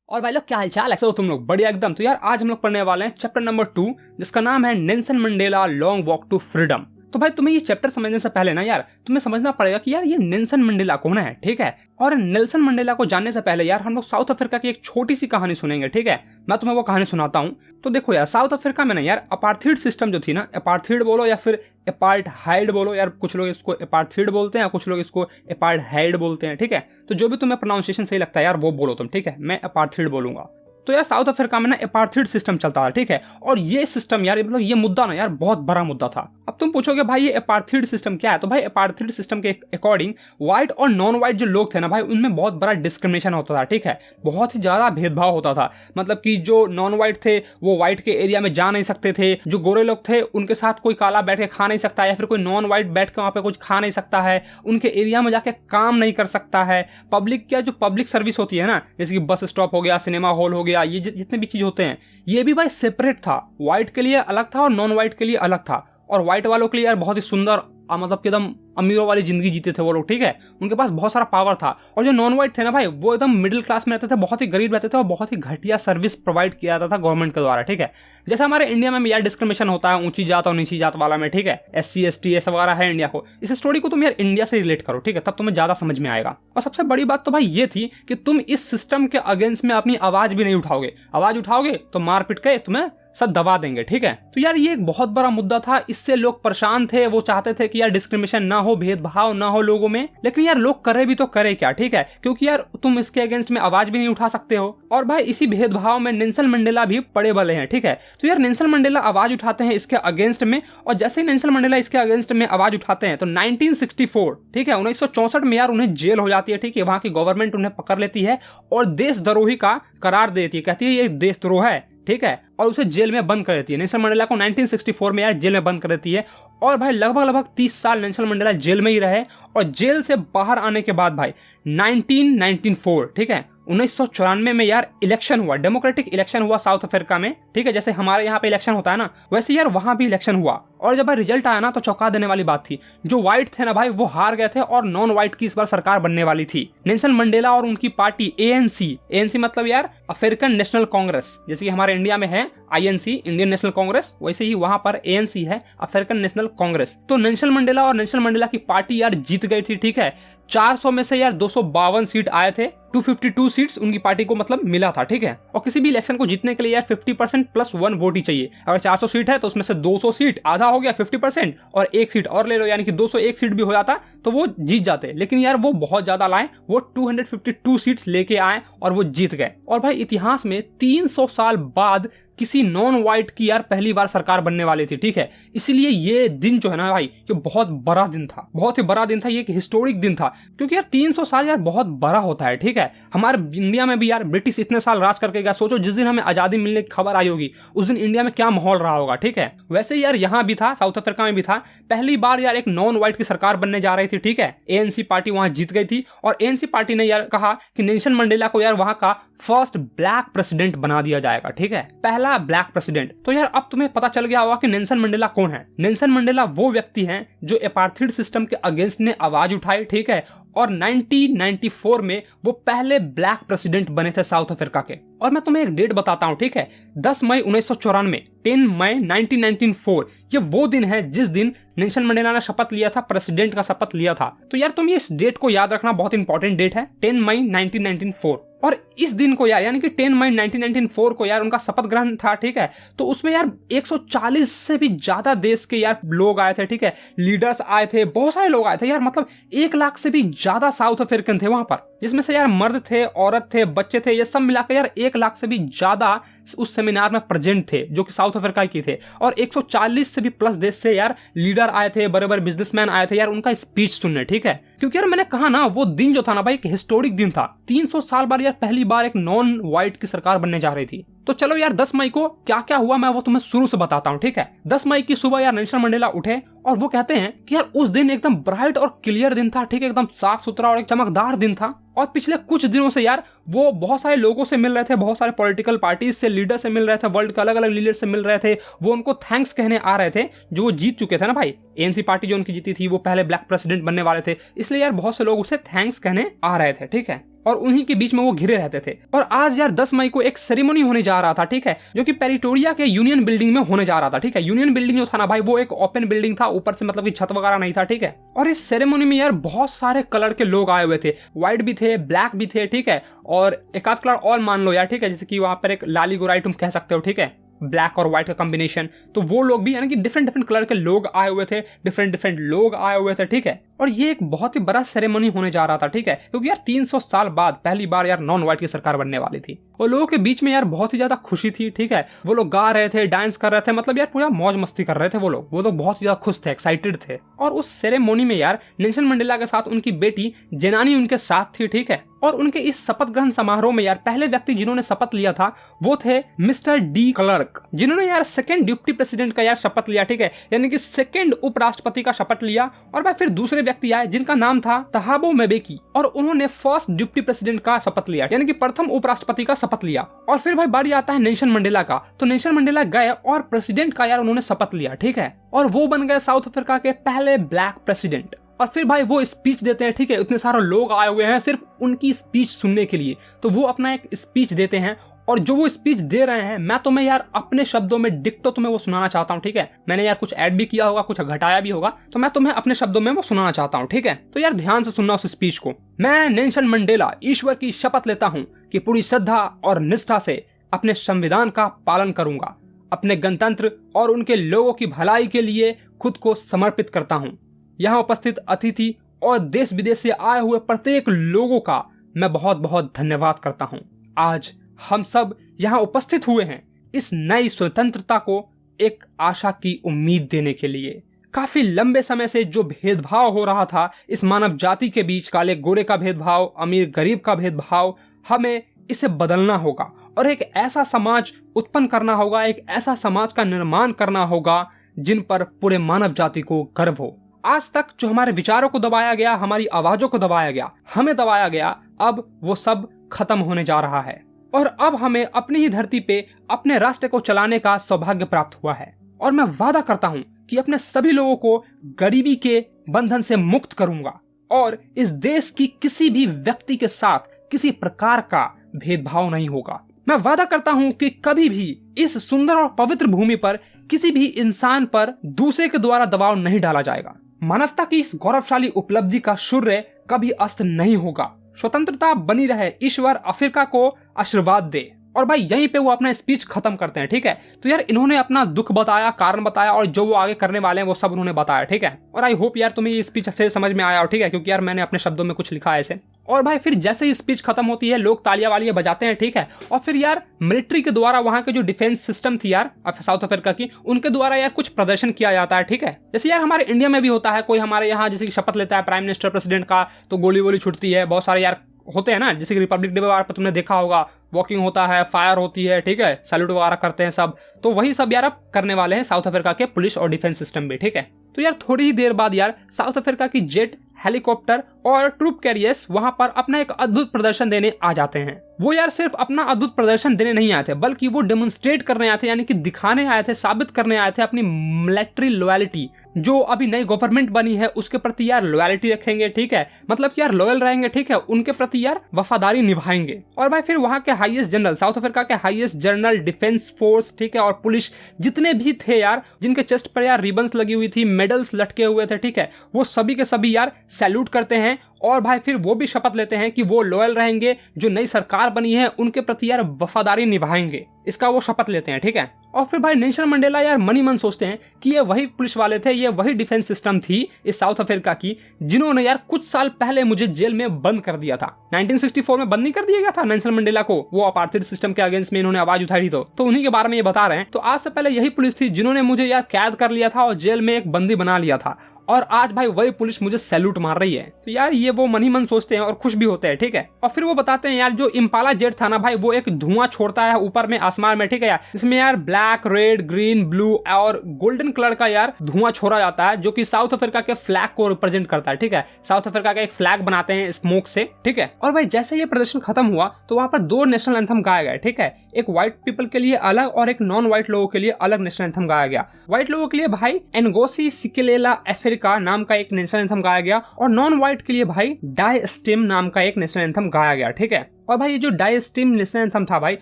और भाई लोग क्या हालचाल है? तुम लोग बढ़िया एकदम। तो यार आज हम लोग पढ़ने वाले हैं चैप्टर नंबर 2 जिसका नाम है Nelson Mandela long walk to freedom. तो भाई तुम्हें ये चैप्टर समझने से पहले ना यार तुम्हें समझना पड़ेगा कि यार ये नेल्सन मंडेला कौन है, ठीक है। और नेल्सन मंडेला को जानने से पहले यार हम लोग साउथ अफ्रीका की एक छोटी सी कहानी सुनेंगे, ठीक है। मैं तुम्हें वो कहानी सुनाता हूँ। तो देखो यार साउथ अफ्रीका में ना यार अपार्थीड सिस्टम जो थी ना, अपार्थीड बोलो या फिर अपार्थहाइड बोलो, यार कुछ लोग इसको अपार्थीड बोलते हैं, कुछ लोग इसको अपार्थहाइड बोलते हैं, ठीक है। तो जो भी तुम्हें प्रोनाउंसिएशन सही लगता है यार वो बोलो तुम, ठीक है। मैं अपार्थीड बोलूंगा। तो यार साउथ अफ्रीका में ना अपार्थीड सिस्टम चलता था, ठीक है। और ये सिस्टम यार मतलब ये मुद्दा ना यार बहुत बड़ा मुद्दा था। अब तुम पूछोगे भाई ये अपार्थीड सिस्टम क्या है? तो भाई अपार्थीड सिस्टम के अकॉर्डिंग व्हाइट और नॉन व्हाइट जो लोग थे ना भाई उनमें बहुत बड़ा डिस्क्रिमिनेशन होता था, ठीक है। बहुत ही ज्यादा भेदभाव होता था। मतलब कि जो नॉन व्हाइट थे वो व्हाइट के एरिया में जा नहीं सकते थे, जो गोरे लोग थे उनके साथ कोई काला बैठ के खा नहीं सकता, या फिर कोई नॉन व्हाइट बैठ के वहां पे कुछ खा नहीं सकता है, उनके एरिया में जाके काम नहीं कर सकता है। पब्लिक क्या जो पब्लिक सर्विस होती है ना, जैसे कि बस स्टॉप हो गया, सिनेमा हॉल हो गया, ये जितने भी चीज होते हैं ये भी भाई सेपरेट था। व्हाइट के लिए अलग था और नॉन व्हाइट के लिए अलग था। और व्हाइट वालों के लिए यार बहुत ही सुंदर मतलब कि एकदम अमीरों वाली जिंदगी जीते थे वो लोग, ठीक है। उनके पास बहुत सारा पावर था। और जो नॉन व्हाइट थे ना भाई वो एकदम मिडिल क्लास में रहते थे, बहुत ही गरीब रहते थे और बहुत ही घटिया सर्विस प्रोवाइड किया जाता था गवर्नमेंट के द्वारा, ठीक है। जैसे हमारे इंडिया में यार डिस्क्रिमिनेशन होता है ऊंची जात और नीची जात वाला में, ठीक है। SC ST ये सब वगैरह है इंडिया को। इस स्टोरी को तुम यार इंडिया से रिलेट करो, ठीक है, तब तुम्हें ज्यादा समझ में आएगा। और सबसे बड़ी बात तो भाई ये थी कि तुम इस सिस्टम के अगेंस्ट में अपनी आवाज भी नहीं उठाओगे। आवाज उठाओगे तो मार पीट के तुम्हें सब दबा देंगे, ठीक है। तो यार ये एक बहुत बड़ा मुद्दा था, इससे लोग परेशान थे। वो चाहते थे कि यार डिस्क्रिमिनेशन ना हो, भेदभाव ना हो लोगों में। लेकिन यार लोग करे भी तो करे क्या, ठीक है, क्योंकि यार तुम इसके अगेंस्ट में आवाज भी नहीं उठा सकते हो। और भाई इसी भेदभाव में नेल्सन मंडेला भी पड़े बले हैं, ठीक है। तो यार नेल्सन मंडेला आवाज उठाते हैं इसके अगेंस्ट में। और जैसे ही नेल्सन मंडेला इसके अगेंस्ट में आवाज उठाते हैं तो 1964, ठीक है, 1964 में यार उन्हें जेल हो जाती है, ठीक है। वहां की गवर्नमेंट उन्हें पकड़ लेती है और देशद्रोही का करार देती है, कहती है ये देशद्रोह है, ठीक है। और उसे जेल में बंद कर देती है। नेल्सन मंडेला को 1964 में यार जेल में बंद कर देती है। और भाई लगभग 30 साल नेल्सन मंडेला जेल में ही रहे। और जेल से बाहर आने के बाद भाई 1994, ठीक है, 1994 में यार इलेक्शन हुआ, डेमोक्रेटिक इलेक्शन हुआ साउथ अफ्रीका में, ठीक है। जैसे हमारे यहाँ पे इलेक्शन होता है ना वैसे यार वहां भी इलेक्शन हुआ। और जब रिजल्ट आया ना तो चौंका देने वाली बात थी। जो व्हाइट थे ना भाई वो हार गए थे और नॉन व्हाइट की इस बार सरकार बनने वाली थी। नेल्सन मंडेला और उनकी पार्टी ANC मतलब यार अफ्रीकन नेशनल कांग्रेस, जैसे कि हमारे इंडिया में है INC इंडियन नेशनल कांग्रेस, वैसे ही वहां पर ANC है अफ्रीकन नेशनल कांग्रेस। तो नेल्सन मंडेला और नेल्सन मंडेला की पार्टी यार जीत गई थी, ठीक है। 400 में से यार 252 सीट आए थे, 252 सीट्स उनकी पार्टी को मतलब मिला था, ठीक है। और किसी भी इलेक्शन को जीतने के लिए यार 50% प्लस 1 वोट ही चाहिए। अगर 400 सीट है तो उसमें से 200 सीट आधा हो गया 50%, और एक सीट और ले लो यानी कि 201 सीट भी हो जाता तो वो जीत जाते। लेकिन यार वो बहुत ज्यादा लाए, वो 252 सीट्स लेके आए और वो जीत गए। और भाई इतिहास में 300 साल बाद किसी नॉन व्हाइट की यार पहली बार सरकार बनने वाली थी, ठीक है। इसलिए ये दिन जो है ना भाई ये बहुत बड़ा दिन था, बहुत ही बड़ा दिन था। ये एक हिस्टोरिक दिन था क्योंकि यार 300 साल यार बहुत बड़ा होता है, ठीक है। हमारे इंडिया में भी यार ब्रिटिश इतने साल राज करके गया। सोचो जिस दिन हमें आजादी मिलने की खबर आई होगी उस दिन इंडिया में क्या माहौल रहा होगा, ठीक है। वैसे यार यहाँ भी था, साउथ अफ्रीका में भी था। पहली बार यार एक नॉन व्हाइट की सरकार बनने जा रही थी, ठीक है। ANC पार्टी वहां जीत गई थी और ANC पार्टी ने यार कहा कि नेल्सन मंडेला को यार वहां का फर्स्ट ब्लैक प्रेसिडेंट बना दिया जाएगा, ठीक है, पहला ब्लैक प्रेसिडेंट। तो यार अब तुम्हें पता चल गया होगा कि नेल्सन मंडेला कौन है। नेल्सन मंडेला वो व्यक्ति हैं जो अपार्थीड सिस्टम के अगेंस्ट ने आवाज उठाई, ठीक है। और 1994 में वो पहले ब्लैक प्रेसिडेंट बने थे साउथ अफ्रीका के। और मैं तुम्हें एक डेट बताता हूं, ठीक है, 10 मई 1994, 10 मई 1994, ये वो दिन है जिस दिन नेल्सन मंडेला ने शपथ लिया था, प्रेसिडेंट का शपथ लिया था। तो यार तुम ये इस डेट को याद रखना, बहुत इंपॉर्टेंट डेट है, 10 मई 1994। और इस दिन को यार यानी कि 10 मई 1994 को यार उनका शपथ ग्रहण था, ठीक है। तो उसमें यार 140 से भी ज्यादा देश के यार लोग आए थे, ठीक है, लीडर्स आए थे, बहुत सारे लोग आए थे यार। मतलब 1 लाख से भी ज्यादा साउथ अफ्रीकन थे वहां पर, जिसमें से यार मर्द थे, औरत थे, बच्चे थे, ये सब मिलाकर यार 1 लाख से भी ज्यादा उस सेमिनार में प्रेजेंट थे जो कि साउथ अफ्रीका की थे। और 140 से भी प्लस देश से यार लीडर आए थे, बड़े बड़े बिजनेसमैन आए थे यार उनका स्पीच सुनने, ठीक है। क्योंकि यार मैंने कहा ना वो दिन जो था ना भाई एक हिस्टोरिक दिन था। 300 साल बाद यार पहली बार एक नॉन व्हाइट की सरकार बनने जा रही थी। तो चलो यार 10 मई को क्या क्या हुआ मैं वो तुम्हें शुरू से बताता हूँ, ठीक है। 10 मई की सुबह यार नेल्सन मंडेला उठे और वो कहते हैं कि यार उस दिन एकदम ब्राइट और क्लियर दिन था, ठीक है, एकदम साफ सुथरा और एक चमकदार दिन था। और पिछले कुछ दिनों से यार वो बहुत सारे लोगों से मिल रहे थे, बहुत सारे पॉलिटिकल पार्टीज से, लीडर से मिल रहे थे, वर्ल्ड के अलग अलग लीडर से मिल रहे थे। वो उनको थैंक्स कहने आ रहे थे जो वो जीत चुके थे ना भाई। ANC पार्टी जो उनकी जीती थी वो पहले ब्लैक प्रेसिडेंट बनने वाले थे, इसलिए यार बहुत से लोग उसे थैंक्स कहने आ रहे थे, ठीक है। और उन्हीं के बीच में वो घिरे रहते थे। और आज यार 10 मई को एक सेरेमनी होने जा रहा था, ठीक है, जो कि पेरिटोरिया के यूनियन बिल्डिंग में होने जा रहा था, ठीक है। यूनियन बिल्डिंग जो था ना भाई, वो एक ओपन बिल्डिंग था, ऊपर से मतलब कि छत वगैरह नहीं था, ठीक है। और इस सेरेमनी में यार बहुत सारे कलर के लोग आए हुए थे, व्हाइट भी थे, ब्लैक भी थे, ठीक है, और एक आध कलर और मान लो यार, ठीक है, जैसे कि वहां पर एक लाली गोराई तुम कह सकते हो, ठीक है, ब्लैक और व्हाइट का कॉम्बिनेशन। तो वो लोग भी यानी कि डिफरेंट डिफरेंट कलर के लोग आए हुए थे, डिफरेंट डिफरेंट लोग आए हुए थे, ठीक है। और ये एक बहुत ही बड़ा सेरेमनी होने जा रहा था, ठीक है, क्योंकि यार 300 साल बाद पहली बार यार नॉन व्हाइट की सरकार बनने वाली थी। और लोगों के बीच में यार बहुत ही ज्यादा खुशी थी, ठीक है। वो लोग गा रहे थे, डांस कर रहे थे, मतलब यार पूरा मौज मस्ती कर रहे थे वो लोग बहुत ही ज्यादा खुश थे, एक्साइटेड थे। और उस सेरेमनी में यार नेल्सन मंडेला के साथ उनकी बेटी जेनानी उनके साथ थी, ठीक है। और उनके इस शपथ ग्रहण समारोह में यार पहले व्यक्ति जिन्होंने शपथ लिया था वो थे मिस्टर डी क्लर्क, जिन्होंने यार सेकंड डिप्टी प्रेसिडेंट का यार शपथ लिया, ठीक है, यानी कि सेकंड उपराष्ट्रपति का शपथ लिया। और भाई फिर दूसरे व्यक्ति आए जिनका नाम था तहाबो मेबेकी, और उन्होंने फर्स्ट डिप्टी प्रेसिडेंट का शपथ लिया, यानी कि प्रथम उपराष्ट्रपति का शपथ लिया। और फिर भाई बारी आता है नेल्सन मंडेला का, तो नेल्सन मंडेला गए और प्रेसिडेंट का यार उन्होंने शपथ लिया, ठीक है, और वो बन गए साउथ अफ्रीका के पहले ब्लैक प्रेसिडेंट। और फिर भाई वो स्पीच देते हैं, ठीक है, इतने सारे लोग आए हुए हैं सिर्फ उनकी स्पीच सुनने के लिए, तो वो अपना एक स्पीच देते हैं। और जो वो स्पीच दे रहे हैं मैं तुम्हें यार अपने शब्दों में डिक्टो तुम्हें वो सुनाना चाहता हूँ, ठीक है। मैंने यार कुछ ऐड भी किया होगा, कुछ घटाया भी होगा, तो मैं तुम्हें अपने शब्दों में वो सुनाना चाहता हूँ, ठीक है। तो यार ध्यान से सुनना उस स्पीच को। मैं नेल्सन मंडेला ईश्वर की शपथ लेता हूँ कि पूरी श्रद्धा और निष्ठा से अपने संविधान का पालन करूंगा, अपने गणतंत्र और उनके लोगों की भलाई के लिए खुद को समर्पित करता हूँ। यहाँ उपस्थित अतिथि और देश विदेश से आए हुए प्रत्येक लोगों का मैं बहुत बहुत धन्यवाद करता हूँ। आज हम सब यहाँ उपस्थित हुए हैं इस नई स्वतंत्रता को एक आशा की उम्मीद देने के लिए। काफी लंबे समय से जो भेदभाव हो रहा था इस मानव जाति के बीच, काले गोरे का भेदभाव, अमीर गरीब का भेदभाव, हमें इसे बदलना होगा और एक ऐसा समाज उत्पन्न करना होगा, एक ऐसा समाज का निर्माण करना होगा जिन पर पूरे मानव जाति को गर्व हो। आज तक जो हमारे विचारों को दबाया गया, हमारी आवाजों को दबाया गया, हमें दबाया गया, अब वो सब खत्म होने जा रहा है और अब हमें अपनी ही धरती पे अपने राष्ट्र को चलाने का सौभाग्य प्राप्त हुआ है। और मैं वादा करता हूँ कि अपने सभी लोगों को गरीबी के बंधन से मुक्त करूंगा और इस देश की किसी भी व्यक्ति के साथ किसी प्रकार का भेदभाव नहीं होगा। मैं वादा करता हूँ कि कभी भी इस सुंदर और पवित्र भूमि पर किसी भी इंसान पर दूसरे के द्वारा दबाव नहीं डाला जाएगा। मानवता की इस गौरवशाली उपलब्धि का सूर्य कभी अस्त नहीं होगा। स्वतंत्रता बनी रहे, ईश्वर अफ्रीका को आशीर्वाद दे। और भाई यहीं पे वो अपना स्पीच खत्म करते हैं, ठीक है। तो यार इन्होंने अपना दुख बताया, कारण बताया और जो वो आगे करने वाले हैं वो सब उन्होंने बताया, ठीक है। और आई होप यार तुम्हें ये स्पीच अच्छे से समझ में आया हो, ठीक है, क्योंकि यार मैंने अपने शब्दों में कुछ लिखा है ऐसे। और भाई फिर जैसे ही स्पीच खत्म होती है लोग तालियां वालियां बजाते हैं, ठीक है। और फिर यार मिलिट्री के द्वारा वहां के जो डिफेंस सिस्टम थी यार साउथ अफ्रीका की, उनके द्वारा यार कुछ प्रदर्शन किया जाता है, ठीक है। जैसे यार हमारे इंडिया में भी होता है, कोई हमारे यहाँ जैसे शपथ लेता है प्राइम मिनिस्टर प्रेसिडेंट का, तो गोली वोली छुटती है, बहुत सारे यार होते हैं ना, जैसे कि रिपब्लिक डे पर तुमने देखा होगा, वॉकिंग होता है, फायर होती है, ठीक है, सैल्यूट वगैरह करते हैं सब। तो वही सब यार अब करने वाले हैं साउथ अफ्रीका के पुलिस और डिफेंस सिस्टम भी, ठीक है। तो यार थोड़ी ही देर बाद यार साउथ अफ्रीका की जेट, हेलीकॉप्टर और ट्रूप कैरियर्स वहां पर अपना एक अद्भुत प्रदर्शन देने आ जाते हैं। वो यार सिर्फ अपना अद्भुत प्रदर्शन देने नहीं आए थे, बल्कि वो डेमोन्स्ट्रेट करने आए थे, यानी कि दिखाने आए थे, साबित करने आए थे अपनी मिलिट्री लॉयल्टी। जो अभी नई गवर्नमेंट बनी है उसके प्रति यार लॉयल्टी रखेंगे, ठीक है, मतलब यार लॉयल रहेंगे, ठीक है, उनके प्रति यार वफादारी निभाएंगे। और भाई फिर वहां के हाईएस्ट जनरल, साउथ अफ्रीका के हाईएस्ट जनरल, डिफेंस फोर्स, ठीक है, और पुलिस जितने भी थे यार, जिनके चेस्ट पर यार रिबन्स लगी हुई थी, मेडल्स लटके हुए थे, ठीक है, वो सभी के सभी यार सैल्यूट करते हैं। और भाई फिर वो भी शपथ लेते हैं कि वो लॉयल रहेंगे, जो नई सरकार बनी है उनके प्रति यार वफादारी निभाएंगे, इसका वो शपथ लेते हैं, ठीक है। और फिर भाई नेल्सन मंडेला यार मनी मन सोचते हैं कि ये वही पुलिस वाले थे, ये वही डिफेंस सिस्टम थी इस साउथ अफ्रीका की, जिन्होंने यार कुछ साल पहले मुझे जेल में बंद कर दिया था। 1964 में बंद नहीं कर दिया गया था नेल्सन मंडेला को, वो अपार्थाइड सिस्टम के अगेंस्ट में इन्होंने आवाज उठाई थी, तो उन्हीं के बारे में ये बता रहे हैं। तो आज से पहले यही पुलिस थी जिन्होंने मुझे यार कैद कर लिया था और जेल में एक बंदी बना लिया था, और आज भाई वही पुलिस मुझे सैल्यूट मार रही है। तो यार ये वो मनी मन सोचते हैं और खुश भी होते हैं, ठीक है। और फिर वो बताते हैं यार जो इम्पाला जेट था ना भाई, वो एक धुआं छोड़ता है ऊपर में आसमान में, ठीक है यार, इसमें यार ब्लैक, रेड, ग्रीन, ब्लू और गोल्डन कलर का यार धुआं छोड़ा जाता है, जो कि साउथ अफ्रीका के फ्लैग को रिप्रेजेंट करता है, ठीक है। साउथ अफ्रीका का एक फ्लैग बनाते हैं स्मोक से, ठीक है। और भाई जैसे ये प्रदर्शन खत्म हुआ तो वहां पर 2 नेशनल एंथम गाए गए, ठीक है। एक व्हाइट पीपल के लिए अलग और एक नॉन व्हाइट लोगों के लिए अलग नेशनल एंथम गाया गया। व्हाइट लोगों के लिए भाई एनगोसी सिकेलेला अफ्रीका नाम का एक नेशनल एंथम गाया गया और नॉन व्हाइट के लिए भाई डाई स्टिम नाम का एक नेशनल एंथम गाया गया। ठीक है, और भाई ये जो डाई स्टिम नेशनल एंथम था भाई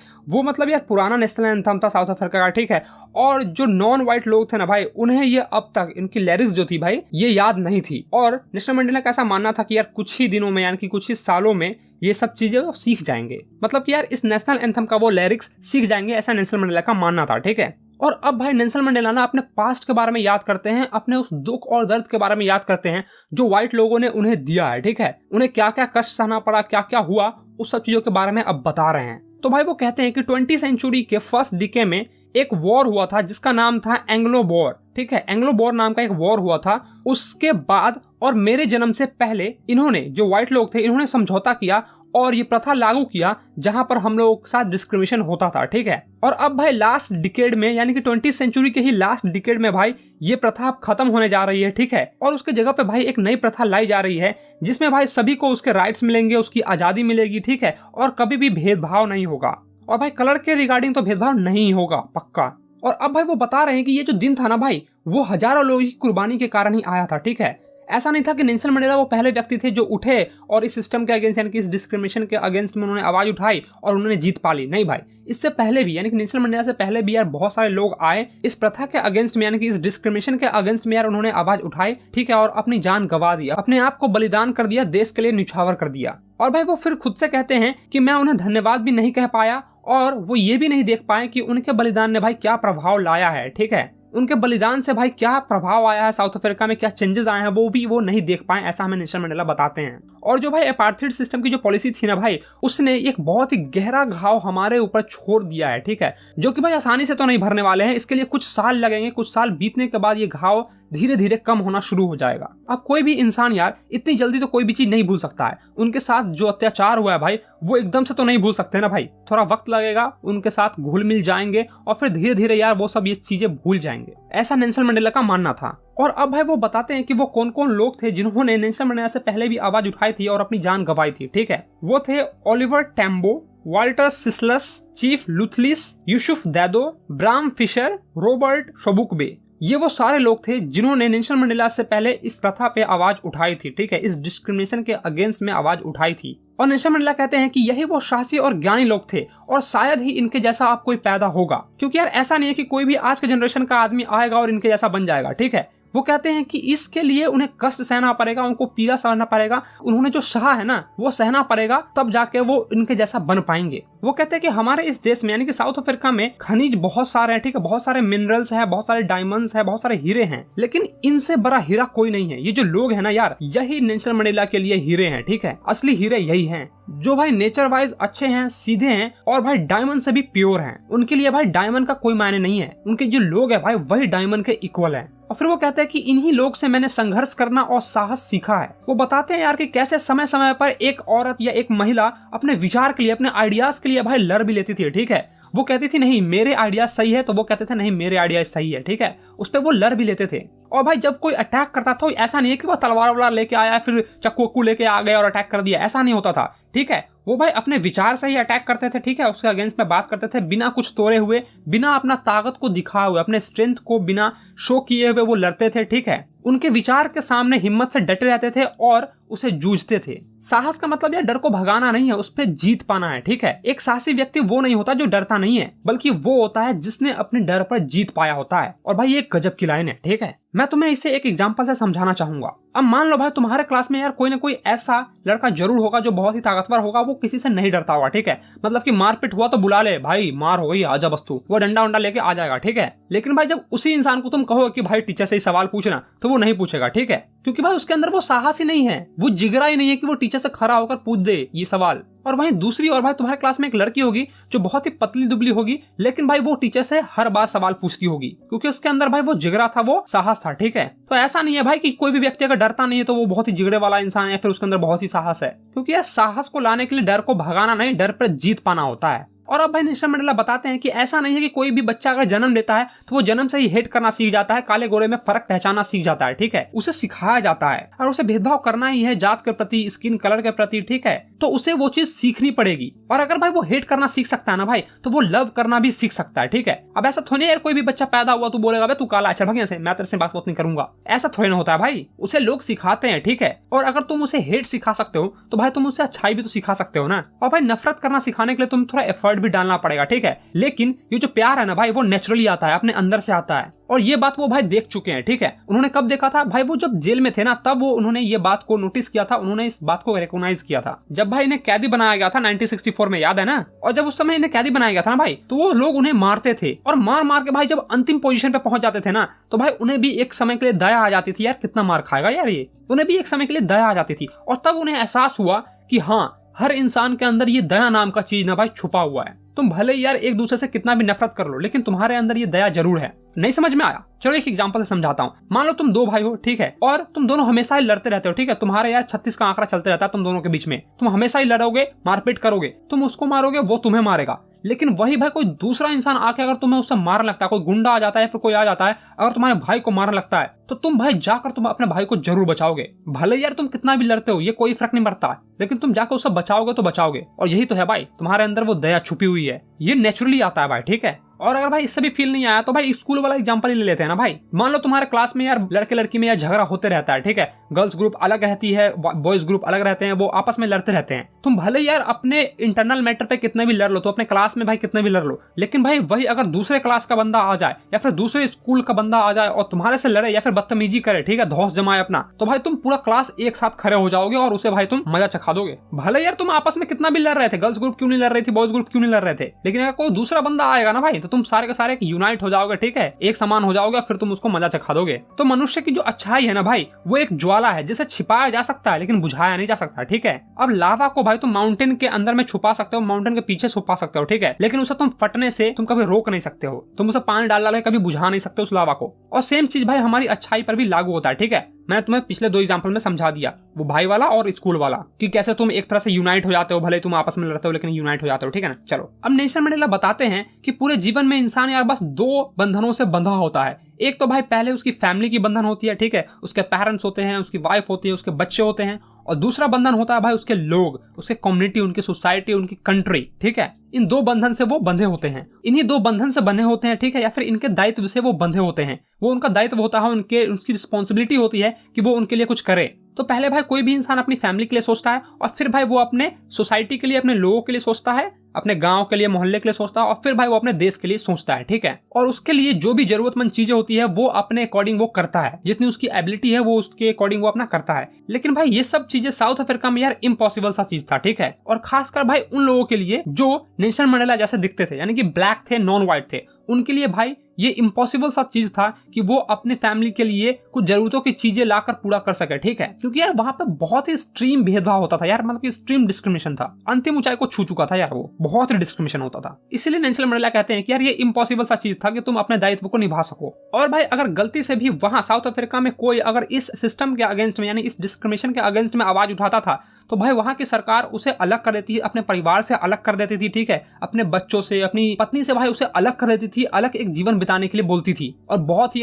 वो मतलब यार पुराना नेशनल एंथम था साउथ अफ्रीका का। ठीक है, और जो नॉन व्हाइट लोग थे ना भाई उन्हें ये अब तक इनकी लिरिक्स जो थी भाई ये याद नहीं थी। और नेल्सन मंडेला का ऐसा मानना था कि यार कुछ ही दिनों में यानी कि कुछ ही सालों में ये सब चीजें वो सीख जाएंगे, मतलब कि यार इस नेशनल एंथम का वो लिरिक्स सीख जाएंगे, ऐसा नेल्सन मंडेला का मानना था। ठीक है, और अब भाई नेल्सन मंडेला ना अपने पास्ट के बारे में याद करते हैं, अपने उस दुख और दर्द के बारे में याद करते हैं जो व्हाइट लोगों ने उन्हें दिया है। ठीक है, उन्हें क्या क्या कष्ट सहना पड़ा, क्या क्या हुआ, उस सब चीजों के बारे में अब बता रहे हैं। तो भाई वो कहते हैं कि 20वीं सेंचुरी के फर्स्ट डिके में एक वॉर हुआ था जिसका नाम था एंग्लो वॉर। ठीक है, एंग्लो वॉर नाम का एक वॉर हुआ था। उसके बाद और मेरे जन्म से पहले इन्होंने जो व्हाइट लोग थे इन्होंने समझौता किया और ये प्रथा लागू किया जहां पर हम लोगों के साथ डिस्क्रिमिनेशन होता था। ठीक है, और अब भाई लास्ट डिकेड में यानी कि 20वीं सेंचुरी के ही लास्ट डिकेड में भाई ये प्रथा अब खत्म होने जा रही है। ठीक है, और उसके जगह पे भाई एक नई प्रथा लाई जा रही है जिसमें भाई सभी को उसके राइट्स मिलेंगे, उसकी आजादी मिलेगी। ठीक है, और कभी भी भेदभाव नहीं होगा और भाई कलर के रिगार्डिंग तो भेदभाव नहीं होगा पक्का। और अब भाई वो बता रहे हैं कि ये जो दिन था ना भाई वो हजारों लोगों की कुर्बानी के कारण ही आया था। ठीक है, ऐसा नहीं था कि नेल्सन मंडेला वो पहले व्यक्ति थे जो उठे और इस सिस्टम के अगेंस्ट यानी कि इस डिस्क्रिमिनेशन के अगेंस्ट में उन्होंने आवाज उठाई और उन्होंने जीत पा ली। नहीं भाई, इससे पहले भी यानी कि नेल्सन मंडेला से पहले भी यार बहुत सारे लोग आए इस प्रथा के अगेंस्ट में यानी कि इस डिस्क्रिमिनेशन के अगेंस्ट में यार उन्होंने आवाज उठाई। ठीक है, और अपनी जान गंवा दिया, अपने आप को बलिदान कर दिया, देश के लिए न्यौछावर कर दिया। और भाई वो फिर खुद से कहते हैं कि मैं उन्हें धन्यवाद भी नहीं कह पाया और वो ये भी नहीं देख पाए कि उनके बलिदान ने भाई क्या प्रभाव लाया है। ठीक है, उनके बलिदान से भाई क्या प्रभाव आया है साउथ अफ्रीका में, क्या चेंजेस आए हैं वो भी वो नहीं देख पाए, ऐसा हमें नेल्सन मंडेला बताते हैं। और जो भाई अपार्थाइड सिस्टम की जो पॉलिसी थी ना भाई उसने एक बहुत ही गहरा घाव हमारे ऊपर छोड़ दिया है। ठीक है, जो कि भाई आसानी से तो नहीं भरने वाले हैं, इसके लिए कुछ साल लगेंगे। कुछ साल बीतने के बाद ये घाव धीरे धीरे कम होना शुरू हो जाएगा। अब कोई भी इंसान यार इतनी जल्दी तो कोई भी चीज नहीं भूल सकता है। उनके साथ जो अत्याचार हुआ है भाई वो एकदम से तो नहीं भूल सकते ना भाई, थोड़ा वक्त लगेगा, उनके साथ घुल मिल जाएंगे और फिर धीरे धीरे यार वो सब ये चीजें भूल जाएंगे, ऐसा नेल्सन मंडेला का मानना था। और अब भाई वो बताते हैं कि वो कौन कौन लोग थे जिन्होंने नेल्सन मंडेला से पहले भी आवाज उठाई थी और अपनी जान गंवाई थी। ठीक है, वो थे Oliver Tambo, Walter Sisulu, Chief Luthuli, Yusuf Dadoo, Bram Fischer, Robert Sobukwe. ये वो सारे लोग थे जिन्होंने नेल्सन मंडेला से पहले इस प्रथा पे आवाज उठाई थी। ठीक है, इस डिस्क्रिमिनेशन के अगेंस्ट में आवाज उठाई थी। और नेल्सन मंडेला कहते हैं कि यही वो साहसी और ज्ञानी लोग थे और शायद ही इनके जैसा अब कोई पैदा होगा, क्योंकि यार ऐसा नहीं है कि कोई भी आज के जनरेशन का आदमी आएगा और इनके जैसा बन जाएगा। ठीक है, वो कहते हैं कि इसके लिए उन्हें कष्ट सहना पड़ेगा, उनको पीड़ा सहना पड़ेगा, उन्होंने जो सहा है ना वो सहना पड़ेगा, तब जाके वो इनके जैसा बन पाएंगे। वो कहते हैं कि हमारे इस देश में यानी कि साउथ अफ्रीका में खनिज बहुत सारे हैं। ठीक है, बहुत सारे मिनरल्स हैं, बहुत सारे डायमंड्स हैं, बहुत सारे हीरे हैं, लेकिन इनसे बड़ा हीरा कोई नहीं है। ये जो लोग हैं ना यार यही नेल्सन मंडेला के लिए हीरे हैं। ठीक है, असली हीरे यही हैं जो भाई नेचर वाइज अच्छे हैं, सीधे हैं और भाई डायमंड से भी प्योर हैं। उनके लिए भाई डायमंड का कोई मायने नहीं है, उनके जो लोग हैं भाई वही डायमंड के इक्वल हैं। और फिर वो कहते हैं कि इन्हीं लोग से मैंने संघर्ष करना और साहस सीखा है। वो बताते हैं यार कि कैसे समय समय पर एक औरत या एक महिला अपने विचार के लिए, अपने आइडियाज के लिए भाई लड़ भी लेती थी। ठीक है, वो कहती थी नहीं मेरे आइडियाज सही है, तो वो कहते थे नहीं मेरे आइडियाज सही है। ठीक है, उस पर वो लड़ भी लेते थे। और भाई जब कोई अटैक करता था ऐसा नहीं है कि वो तलवार वलवार लेके आया फिर चक्कू वक्कू लेके आ गए और अटैक कर दिया, ऐसा नहीं होता था। ठीक है, वो भाई अपने विचार से ही अटैक करते थे। ठीक है, उसके अगेंस्ट में बात करते थे बिना कुछ तोड़े हुए, बिना अपना ताकत को दिखाए हुए, अपने स्ट्रेंथ को बिना शो किए हुए वो लड़ते थे। ठीक है, उनके विचार के सामने हिम्मत से डटे रहते थे और उसे जूझते थे। साहस का मतलब यार डर को भगाना नहीं है, उस पर जीत पाना है। ठीक है, एक साहसी व्यक्ति वो नहीं होता जो डरता नहीं है, बल्कि वो होता है जिसने अपने डर पर जीत पाया होता है। और भाई ये गजब की लाइन है। ठीक है, मैं तुम्हें इसे एक एग्जांपल से समझाना चाहूंगा। अब मान लो भाई तुम्हारे क्लास में यार कोई ना कोई ऐसा लड़का जरूर होगा जो बहुत ही ताकतवर होगा, वो किसी से नहीं डरता होगा। ठीक है, मतलब कि मारपीट हुआ तो बुला ले भाई, मार हो गई आजा बस तू, वो डंडा वंडा लेके आ जाएगा। ठीक है, लेकिन भाई जब उसी इंसान को तुम कहो कि भाई टीचर से ही सवाल पूछना, तो वो नहीं पूछेगा। ठीक है, क्योंकि भाई उसके अंदर वो साहस ही नहीं है, वो जिगरा ही नहीं है कि वो टीचर से खड़ा होकर पूछ दे ये सवाल। और वहीं दूसरी ओर भाई तुम्हारे क्लास में एक लड़की होगी जो बहुत ही पतली दुबली होगी, लेकिन भाई वो टीचर से हर बार सवाल पूछती होगी क्योंकि उसके अंदर भाई वो जिगरा था, वो साहस था। ठीक है, तो ऐसा नहीं है भाई कि कोई भी व्यक्ति अगर डरता नहीं है तो वो बहुत ही जिगरे वाला इंसान है, फिर उसके अंदर बहुत ही साहस है, क्योंकि यार साहस को लाने के लिए डर को भगाना नहीं, डर पर जीत पाना होता है। और अब भाई नेल्सन मंडेला बताते हैं कि ऐसा नहीं है कि कोई भी बच्चा अगर जन्म लेता है तो वो जन्म से ही हेट करना सीख जाता है, काले गोरे में फर्क पहचानना सीख जाता है, ठीक है। उसे सिखाया जाता है और उसे भेदभाव करना ही है जात के प्रति, स्किन कलर के प्रति, ठीक है। तो उसे वो चीज सीखनी पड़ेगी। और अगर भाई वो हेट करना सीख सकता है ना भाई, तो वो लव करना भी सीख सकता है, ठीक है। अब ऐसा थोड़ी यार कोई भी बच्चा पैदा हुआ तो बोलेगा भाई तू काला, अच्छा भगवान से मैं तेरे से बात नहीं करूंगा, ऐसा थोड़ी ना होता है भाई। उसे लोग सिखाते हैं, ठीक है। और अगर तुम उसे हेट सिखा सकते हो तो भाई तुम उसे अच्छाई भी तो सिखा सकते हो ना। और भाई नफरत करना सिखाने के लिए तुम थोड़ा एफर्ट भी डालना पड़ेगा, ठीक है। लेकिन ये जो प्यार है ना भाई, वो नेचुरली आता है, अपने अंदर से आता है। और ये बात वो भाई देख चुके हैं, ठीक है। उन्होंने कब देखा था भाई, वो जब जेल में थे ना, तब वो उन्होंने ये बात को नोटिस किया था, उन्होंने इस बात को रिकॉग्नाइज किया था जब भाई इन्हें कैदी बनाया गया था 1964 में, याद है ना। और जब उस समय इन्हें कैदी बनाया गया था ना भाई, तो वो लोग उन्हें मारते थे और मार मार के भाई जब अंतिम पोजीशन पे पहुंच जाते थे ना, तो भाई उन्हें भी एक समय के लिए दया आ जाती थी, यार कितना मार खाएगा यार ये। उन्हें भी एक समय के लिए दया आ जाती थी और तब उन्हें एहसास हुआ कि हाँ, हर इंसान के अंदर ये दया नाम का चीज ना भाई छुपा हुआ है। तुम भले यार एक दूसरे से कितना भी नफरत कर लो, लेकिन तुम्हारे अंदर ये दया जरूर है। नहीं समझ में आया? चलो एक एग्जांपल से समझाता हूँ। मान लो तुम दो भाई हो, ठीक है, और तुम दोनों हमेशा ही लड़ते रहते हो, ठीक है। तुम्हारे यार 36 का आंकड़ा चलते रहता है तुम दोनों के बीच में। तुम हमेशा ही लड़ोगे, मारपीट करोगे, तुम उसको मारोगे, वो तुम्हें मारेगा। लेकिन वही भाई कोई दूसरा इंसान आके अगर तुम्हें उससे मारने लगता है, कोई गुंडा आ जाता है, फिर कोई आ जाता है, अगर तुम्हारे भाई को मारने लगता है, तो तुम भाई जाकर तुम अपने भाई को जरूर बचाओगे। भले यार तुम कितना भी लड़ते हो, ये कोई फर्क नहीं पड़ता, लेकिन तुम जाकर उससे बचाओगे तो बचाओगे। और यही तो है भाई, तुम्हारे अंदर वो दया छुपी हुई है, ये नेचुरली आता है भाई, ठीक है। और अगर भाई इससे भी फील नहीं आया तो भाई स्कूल वाला एग्जांपल ही ले लेते हैं ना भाई। मान लो तुम्हारे क्लास में यार लड़के लड़की में यार झगड़ा होते रहता है, ठीक है। गर्ल्स ग्रुप अलग रहती है, बॉयज ग्रुप अलग रहते हैं, वो आपस में लड़ते रहते हैं। तुम भले यार अपने इंटरनल मैटर पे कितने भी लड़ लो, तो अपने क्लास में भाई कितने भी लड़ लो, लेकिन भाई वही अगर दूसरे क्लास का बंदा आ जाए या फिर दूसरे स्कूल का बंदा आ जाए और तुम्हारे से लड़े या फिर बदतमीजी करे, ठीक है, धौंस जमाए अपना, तो भाई तुम पूरा क्लास एक साथ खड़े हो जाओगे और उसे भाई तुम मजा चखा दोगे। भले यार तुम आपस में कितना भी लड़ रहे थे, गर्ल्स ग्रुप क्यों नहीं लड़ रही थी, बॉयज ग्रुप क्यों नहीं लड़ रहे थे, लेकिन अगर कोई दूसरा बंदा आएगा ना भाई, तो तुम सारे के सारे यूनाइट हो जाओगे, ठीक है, एक समान हो जाओगे, फिर तुम उसको मजा चखा दोगे। तो मनुष्य की जो अच्छाई है ना भाई, वो एक ज्वाला है जिसे छिपाया जा सकता है लेकिन बुझाया नहीं जा सकता, ठीक है। अब लावा को भाई तुम माउंटेन के अंदर में छुपा सकते हो, माउंटेन के पीछे छुपा सकते हो, ठीक है, लेकिन उसे तुम फटने से तुम कभी रोक नहीं सकते हो, तुम उसे पानी डाल डाल के कभी बुझा नहीं सकते उस लावा को। और सेम चीज भाई हमारी अच्छाई पर भी लागू होता है, ठीक है। मैंने तुम्हें पिछले दो एग्जांपल में समझा दिया, वो भाई वाला और स्कूल वाला, कि कैसे तुम एक तरह से यूनाइट हो जाते हो, भले तुम आपस में लड़ते हो लेकिन यूनाइट हो जाते हो, ठीक है ना। चलो अब नेल्सन मंडेला बताते हैं कि पूरे जीवन में इंसान यार बस दो बंधनों से बंधा होता है। एक तो भाई पहले उसकी फैमिली की बंधन होती है, ठीक है, उसके पेरेंट्स होते हैं, उसकी वाइफ होती है, उसके बच्चे होते हैं। और दूसरा बंधन होता है भाई उसके लोग, उसके कम्युनिटी, उनकी सोसाइटी, उनकी कंट्री, ठीक है। इन दो बंधन से वो बंधे होते हैं, इन्हीं दो बंधन से बने होते हैं, ठीक है, या फिर इनके दायित्व से वो बंधे होते हैं। वो उनका दायित्व होता है, उनकी रिस्पॉन्सिबिलिटी होती है कि वो उनके लिए कुछ करे। तो पहले भाई कोई भी इंसान अपनी फैमिली के लिए सोचता है, और फिर भाई वो अपने सोसाइटी के लिए, अपने लोगों के लिए सोचता है, अपने गांव के लिए, मोहल्ले के लिए सोचता है, और फिर भाई वो अपने देश के लिए सोचता है, ठीक है। और उसके लिए जो भी जरूरतमंद चीजें होती है वो अपने अकॉर्डिंग वो करता है, जितनी उसकी एबिलिटी है वो उसके अकॉर्डिंग वो अपना करता है। लेकिन भाई ये सब चीजें साउथ अफ्रीका में यार इम्पॉसिबल सा चीज था, ठीक है। और खासकर भाई उन लोगों के लिए जो नेल्सन मंडेला जैसे दिखते थे, यानी कि ब्लैक थे, नॉन व्हाइट थे, उनके लिए भाई ये इम्पॉसिबल सा चीज था कि वो अपने फैमिली के लिए कुछ जरूरतों की चीजें लाकर पूरा कर सके, ठीक है। क्योंकि यार वहां पे बहुत ही एक्सट्रीम भेदभाव होता था यार, मतलब कि एक्सट्रीम डिस्क्रिमिनेशन था, अंतिम ऊंचाई को छू चुका था यार, वो बहुत ही डिस्क्रिमिनेशन होता था। इसलिए नेल्सन मंडेला कहते हैं कि यार ये इम्पॉसिबल सा चीज था कि तुम अपने दायित्व को निभा सको। और भाई अगर गलती से भी वहां साउथ अफ्रीका में कोई अगर इस सिस्टम के अगेंस्ट में, यानी इस डिस्क्रिमिनेशन के अगेंस्ट में आवाज उठाता था, तो भाई वहां की सरकार उसे अलग कर देती थी, अपने परिवार से अलग कर देती थी, ठीक है, अपने बच्चों से, अपनी पत्नी से भाई उसे अलग कर देती थी, अलग एक जीवन बिताने के लिए बोलती थी। और बहुत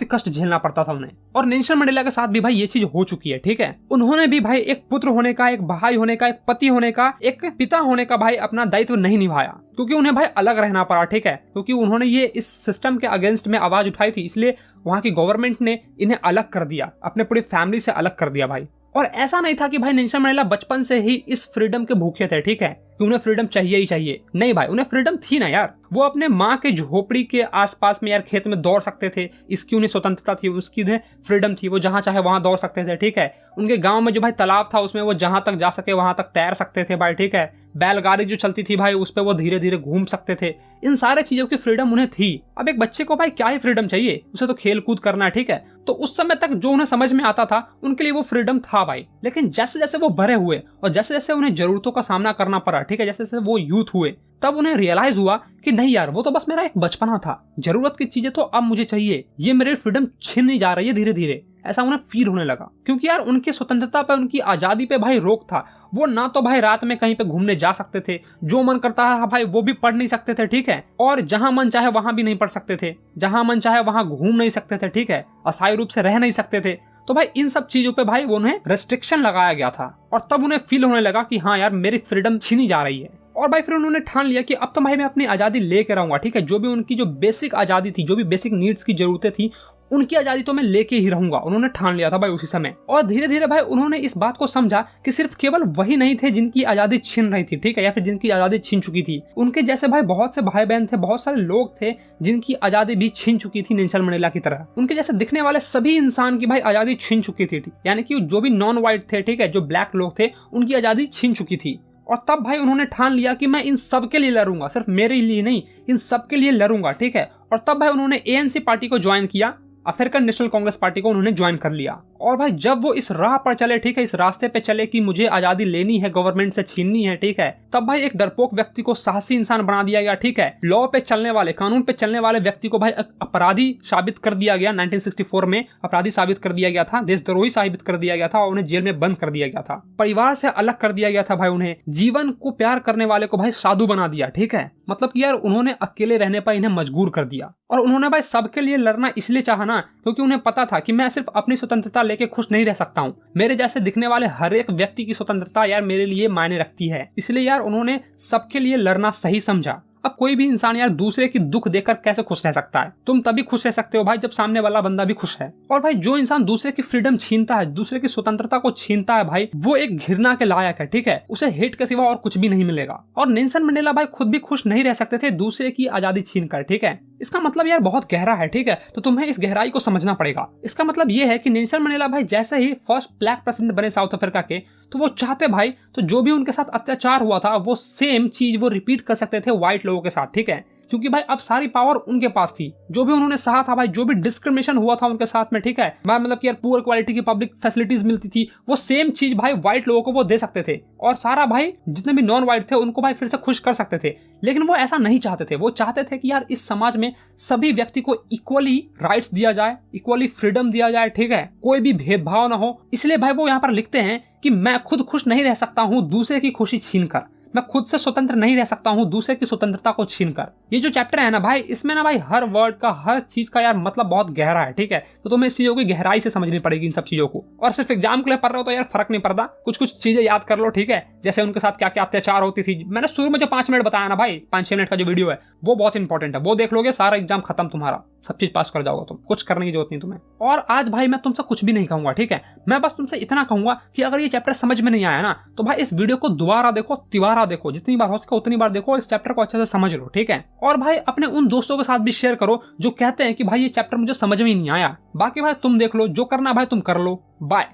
ही कष्ट झेलना पड़ता था उन्हें। और नेल्सन मंडेला के साथ भी भाई ये चीज हो चुकी है, ठीक है। उन्होंने भी भाई एक पुत्र होने का, एक भाई होने का, एक पति होने का, एक पिता होने का भाई अपना दायित्व नहीं निभाया, क्योंकि उन्हें भाई अलग रहना पड़ा, ठीक है, क्योंकि उन्होंने ये इस सिस्टम के अगेंस्ट में आवाज उठाई थी, इसलिए वहां की गवर्नमेंट ने इन्हें अलग कर दिया, अपने पूरी फैमिली से अलग कर दिया भाई। और ऐसा नहीं था कि भाई नेल्सन मंडेला बचपन से ही इस फ्रीडम के भूखे थे, ठीक है, कि उन्हें फ्रीडम चाहिए ही चाहिए। नहीं भाई, उन्हें फ्रीडम थी ना यार, वो अपने माँ के झोपड़ी के आसपास में यार खेत में दौड़ सकते थे, इसकी उन्हें स्वतंत्रता थी, उसकी उन्हें फ्रीडम थी, वो जहां चाहे वहां दौड़ सकते थे, ठीक है। उनके गांव में जो भाई तालाब था उसमें वो जहां तक जा सके वहां तक तैर सकते थे भाई, ठीक है। बैलगाड़ी जो चलती थी भाई उस पर वो धीरे धीरे घूम सकते थे। इन सारे चीजों की फ्रीडम उन्हें थी। अब एक बच्चे को भाई क्या ही फ्रीडम चाहिए, उसे तो खेल कूद करना है, ठीक है। तो उस समय तक जो उन्हें समझ में आता था उनके लिए वो फ्रीडम था भाई। लेकिन जैसे जैसे वो बड़े हुए और जैसे जैसे उन्हें जरूरतों का सामना करना पड़ा, ठीक है, जैसे जैसे वो यूथ हुए, तब उन्हें रियलाइज हुआ कि नहीं यार, वो तो बस मेरा एक बचपना था, जरूरत की चीजें तो अब मुझे चाहिए, ये मेरे फ्रीडम छीननी जा रही है धीरे धीरे। ऐसा उन्हें फील होने लगा, क्योंकि यार उनकी स्वतंत्रता पे, उनकी आजादी पे भाई रोक था। वो ना तो भाई रात में कहीं पे घूमने जा सकते थे, जो मन करता था भाई वो भी पढ़ नहीं सकते थे, ठीक है, और जहां मन चाहे वहां भी नहीं पढ़ सकते थे, जहां मन चाहे वहां घूम नहीं सकते थे, ठीक है, अस्थायी रूप से रह नहीं सकते थे। तो भाई इन सब चीजों पे भाई उन्हें रेस्ट्रिक्शन लगाया गया था, और तब उन्हें फील होने लगा कि हाँ यार मेरी फ्रीडम छीनी जा रही है। और भाई फिर उन्होंने ठान लिया कि अब तो भाई मैं अपनी आजादी लेके रहूंगा, ठीक है, जो भी उनकी जो बेसिक आजादी थी, जो भी बेसिक नीड्स की जरूरतें थी, उनकी आजादी तो मैं लेके ही रहूंगा। उन्होंने ठान लिया था भाई उसी समय। और धीरे धीरे भाई उन्होंने इस बात को समझा कि सिर्फ केवल वही नहीं थे जिनकी आजादी छीन रही थी, ठीक है, या फिर जिनकी आजादी छीन चुकी थी। उनके जैसे भाई बहुत से भाई बहन थे, बहुत सारे लोग थे जिनकी आजादी भी छीन चुकी थी नेल्सन मंडेला की तरह। उनके जैसे दिखने वाले सभी इंसान की भाई आजादी छीन चुकी थी, यानी कि जो भी नॉन व्हाइट थे, ठीक है, जो ब्लैक लोग थे, उनकी आजादी छीन चुकी थी। और तब भाई उन्होंने ठान लिया कि मैं इन सब के लिए लड़ूंगा, सिर्फ मेरे लिए नहीं, इन सब के लिए लड़ूंगा, ठीक है। और तब भाई उन्होंने ANC पार्टी को ज्वाइन किया, अफ्रीकन नेशनल कांग्रेस पार्टी को उन्होंने ज्वाइन कर लिया। और भाई जब वो इस राह पर चले, ठीक है, इस रास्ते पे चले कि मुझे आजादी लेनी है, गवर्नमेंट से छीननी है, ठीक है, तब भाई एक डरपोक व्यक्ति को साहसी इंसान बना दिया गया, ठीक है। लॉ पे चलने वाले, कानून पे चलने वाले व्यक्ति को भाई अपराधी साबित कर दिया गया। 1964 में अपराधी साबित कर दिया गया था, देशद्रोही साबित कर दिया गया था, और उन्हें जेल में बंद कर दिया गया था। परिवार से अलग कर दिया गया था भाई उन्हें। जीवन को प्यार करने वाले को भाई साधु बना दिया, ठीक है। मतलब कि यार उन्होंने अकेले रहने पर इन्हें मजबूर कर दिया। और उन्होंने भाई सबके लिए लड़ना इसलिए चाहा ना, क्योंकि उन्हें पता था कि मैं सिर्फ अपनी स्वतंत्रता लेके खुश नहीं रह सकता हूँ। मेरे जैसे दिखने वाले हर एक व्यक्ति की स्वतंत्रता यार मेरे लिए मायने रखती है। इसलिए यार उन्होंने सबके लिए लड़ना सही समझा। अब कोई भी इंसान यार दूसरे की दुख देखकर कैसे खुश रह सकता है? तुम तभी खुश रह सकते हो भाई जब सामने वाला बंदा भी खुश है। और भाई जो इंसान दूसरे की फ्रीडम छीनता है, दूसरे की स्वतंत्रता को छीनता है भाई, वो एक घृणा के लायक है, ठीक है। उसे हेट के सिवा और कुछ भी नहीं मिलेगा। और नेल्सन मंडेला भाई खुद भी खुश नहीं रह सकते थे दूसरे की आजादी छीनकर, ठीक है। इसका मतलब यार बहुत गहरा है, ठीक है, तो तुम्हें इस गहराई को समझना पड़ेगा। इसका मतलब ये है कि नेल्सन मंडेला भाई जैसे ही फर्स्ट ब्लैक प्रेसिडेंट बने साउथ अफ्रीका के, तो वो चाहते भाई तो जो भी उनके साथ अत्याचार हुआ था वो सेम चीज वो रिपीट कर सकते थे व्हाइट लोगों के साथ, ठीक है, क्योंकि भाई अब सारी पावर उनके पास थी। जो भी उन्होंने सहा था भाई, जो भी डिस्क्रिमिनेशन हुआ था उनके साथ में, ठीक है, मतलब कि यार पुअर क्वालिटी की पब्लिक फैसिलिटीज मिलती थी, वो सेम चीज भाई व्हाइट लोगों को वो दे सकते थे। और सारा भाई जितने भी नॉन व्हाइट थे उनको भाई फिर से खुश कर सकते थे। लेकिन वो ऐसा नहीं चाहते थे। वो चाहते थे कि यार इस समाज में सभी व्यक्ति को इक्वली राइट्स दिया जाए, इक्वली फ्रीडम दिया जाए, ठीक है, कोई भी भेदभाव ना हो। इसलिए भाई वो यहाँ पर लिखते हैं कि मैं खुद खुश नहीं रह सकता हूँ दूसरे की खुशी छीनकर, मैं खुद से स्वतंत्र नहीं रह सकता हूँ दूसरे की स्वतंत्रता को छीनकर। ये जो चैप्टर है ना भाई, इसमें ना भाई हर वर्ड का, हर चीज का यार मतलब बहुत गहरा है, ठीक है, तो तुम्हें इस चीजों की गहराई से समझनी पड़ेगी इन सब चीजों को। और सिर्फ एग्जाम के लिए पढ़ रहे हो तो यार फर्क नहीं पड़ता, कुछ कुछ चीजें याद कर लो, ठीक है, जैसे उनके साथ क्या क्या अत्याचार होती थी। मैंने शुरू में जो 5 मिनट बताया ना भाई, 5-6 मिनट का जो वीडियो है वो बहुत इंपॉर्टेंट है, वो देख लोगे सारा एग्जाम खत्म, तुम्हारा सब चीज पास कर जाओगे, तुम कुछ करने की जरूरत नहीं तुम्हें। और आज भाई मैं तुमसे कुछ भी नहीं कहूंगा, ठीक है, मैं बस तुमसे इतना कहूंगा कि अगर ये चैप्टर समझ में नहीं आया ना तो भाई इस वीडियो को दोबारा देखो, तिबारा देखो, जितनी बार हो सके उतनी बार देखो और इस चैप्टर को अच्छे से समझ लो, ठीक है। और भाई अपने उन दोस्तों के साथ भी शेयर करो जो कहते हैं कि भाई ये चैप्टर मुझे समझ में ही नहीं आया। बाकी भाई तुम देख लो, जो करना भाई तुम कर लो। बाय।